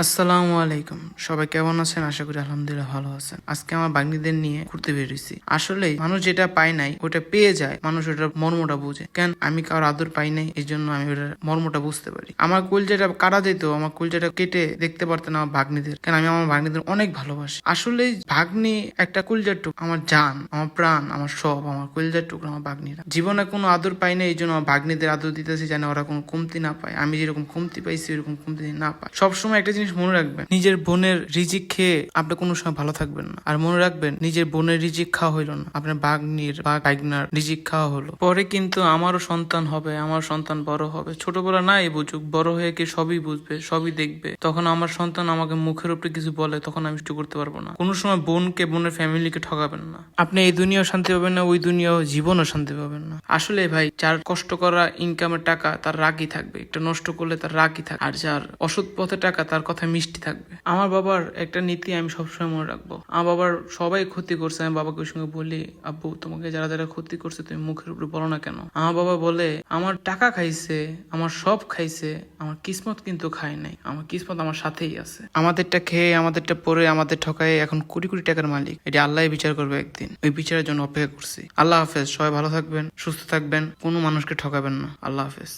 আসসালামু আলাইকুম। সবাই কেমন আছেন? আশা করি আলহামদুলিল্লাহ ভালো আছেন। আজকে আমার ভাগ্নিদের নিয়ে ঘুরতে বেরিয়েছি। আসলে মানুষ যেটা পায় নাই ওটা পেয়ে যায়, মানুষ ওটার মর্মটা বুঝে। কেন আমি কারোর আদর পাই নাই, এই জন্য আমি ওটার মর্মটা বুঝতে পারি। আমার কলজাটা কাটা যেত, আমার কলজাটা কেটে দেখতে পারতেন আমার ভাগ্নিদের। কেন আমি আমার ভাগ্নিদের অনেক ভালোবাসি। আসলে ভাগ্নি একটা কলজার টুক, আমার জান, আমার প্রাণ, আমার সব, আমার কলজার টুকরো আমার ভাগ্নিরা। জীবনে কোনো আদর পাই না, এই জন্য আমার ভাগ্নিদের আদর দিতেছি, যেন ওরা কোনো কমতি না পায়। আমি যেরকম কমতি পাইছি ওরকম কমতি না পায়। সবসময় একটা জিনিস মনে রাখবেন, নিজের বোনের রিজিক খেয়ে আপনি কোনো সময় ভালো থাকবেন না। আর মনে রাখবেন, নিজের বোনের রিজিক খাওয়া হইলো না, আপনার বাগ্নির বা বাগনার রিজিক খাওয়া হলো। পরে কিন্তু আমারও সন্তান হবে, আমার সন্তান বড় হবে। ছোটবেলা নাই বুঝুক, বড় হয়ে কি সবই বুঝবে, সবই দেখবে। তখন আমার সন্তান আমাকে মুখের উপরে কিছু বলে, তখন আমি কিছু করতে পারবো না। কোনো সময় বোনকে, বোনের ফ্যামিলিকে ঠকাবেন না। আপনি এই দুনিয়াও শান্তি পাবেন না, ওই দুনিয়াও জীবনও শান্তি পাবেন না। আসলে ভাই, যার কষ্ট করা ইনকামের টাকা তার রাগই থাকবে, একটা নষ্ট করলে তার রাগই থাকবে। আর যার অসৎ পথে টাকা তার কথা মিষ্টি থাকবে। আমার বাবার একটা নীতি আমি সবসময় মনে রাখবো। আমার বাবার সবাই ক্ষতি করছে, আমি বাবাকে ওই সঙ্গে বলি, আব্বু তোমাকে যারা যারা ক্ষতি করছে তুমি মুখের উপরে বলো না কেন? আমার বাবা বলে, আমার টাকা খাইছে, আমার সব খাইছে, আমার কিসমত কিন্তু খায় নাই, আমার কিসমত আমার সাথেই আছে। আমাদেরটা খেয়ে, আমাদেরটা পরে, আমাদের ঠকায় এখন কোটি কোটি টাকার মালিক। এটা আল্লাহ বিচার করবে একদিন। ওই বিচারের জন্য অপেক্ষা করছি। আল্লাহ হাফেজ। সবাই ভালো থাকবেন, সুস্থ থাকবেন, কোনো মানুষকে ঠকাবেন না। আল্লাহ হাফেজ।